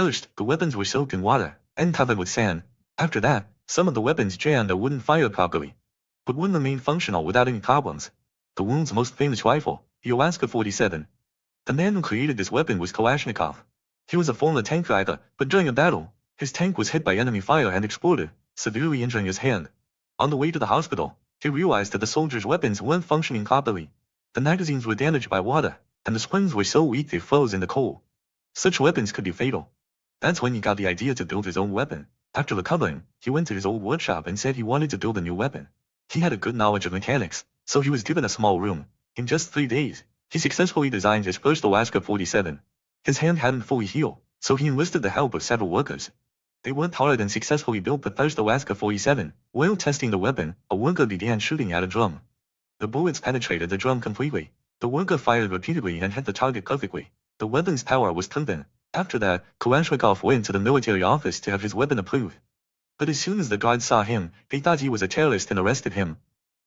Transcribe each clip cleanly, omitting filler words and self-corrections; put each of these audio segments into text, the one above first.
First, the weapons were soaked in water and covered with sand. After that, some of the weapons jammed or wouldn't fire properly, but wouldn't remain functional without any problems. The world's most famous rifle, the Alaska 47. The man who created this weapon was Kalashnikov. He was a former tank driver, but during a battle, his tank was hit by enemy fire and exploded, severely injuring his hand. On the way to the hospital, he realized that the soldiers' weapons weren't functioning properly. The magazines were damaged by water, and the springs were so weak they froze in the cold. Such weapons could be fatal. That's when he got the idea to build his own weapon. After recovering, he went to his old workshop and said he wanted to build a new weapon. He had a good knowledge of mechanics, so he was given a small room. In just 3 days, he successfully designed his first Alaska 47. His hand hadn't fully healed, so he enlisted the help of several workers. They worked hard and successfully built the first Alaska 47. While testing the weapon, a worker began shooting at a drum. The bullets penetrated the drum completely. The worker fired repeatedly and hit the target perfectly. The weapon's power was proven. After that, Kalashnikov went to the military office to have his weapon approved. But as soon as the guards saw him, they thought he was a terrorist and arrested him.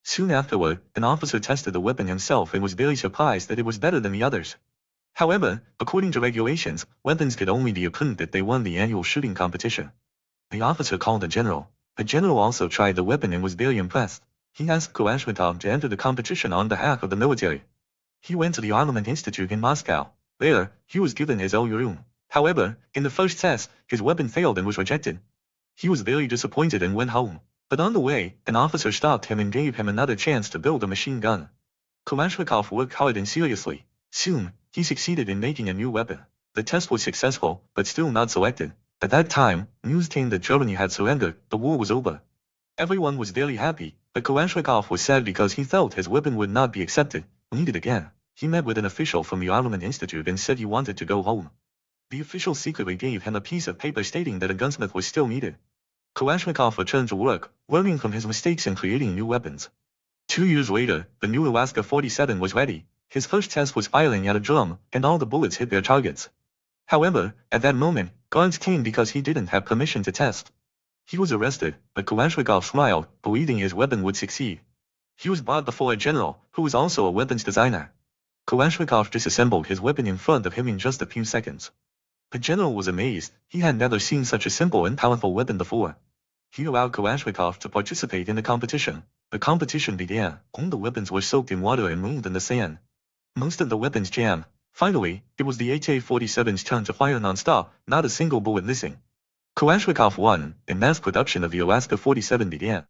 Soon afterward, an officer tested the weapon himself and was very surprised that it was better than the others. However, according to regulations, weapons could only be approved if they won the annual shooting competition. The officer called the general. The general also tried the weapon and was very impressed. He asked Kalashnikov to enter the competition on behalf of the military. He went to the Armament Institute in Moscow. There, he was given his own room. However, in the first test, his weapon failed and was rejected. He was very disappointed and went home. But on the way, an officer stopped him and gave him another chance to build a machine gun. Kalashnikov worked hard and seriously. Soon, he succeeded in making a new weapon. The test was successful, but still not selected. At that time, news came that Germany had surrendered. The war was over. Everyone was very happy, but Kalashnikov was sad because he felt his weapon would not be accepted. Needed again. He met with an official from the Armament Institute and said he wanted to go home. The official secretly gave him a piece of paper stating that a gunsmith was still needed. Kalashnikov returned to work, learning from his mistakes and creating new weapons. 2 years later, the new Alaska 47 was ready. His first test was firing at a drum, and all the bullets hit their targets. However, at that moment, guards came because he didn't have permission to test. He was arrested, but Kalashnikov smiled, believing his weapon would succeed. He was brought before a general, who was also a weapons designer. Kalashnikov disassembled his weapon in front of him in just a few seconds. The general was amazed. He had never seen such a simple and powerful weapon before. He allowed Kalashnikov to participate in the competition. The competition began. All the weapons were soaked in water and moved in the sand. Most of the weapons jammed. Finally, it was the AK-47's turn to fire non-stop, not a single bullet missing. Kalashnikov won, and mass production of the Alaska 47 began.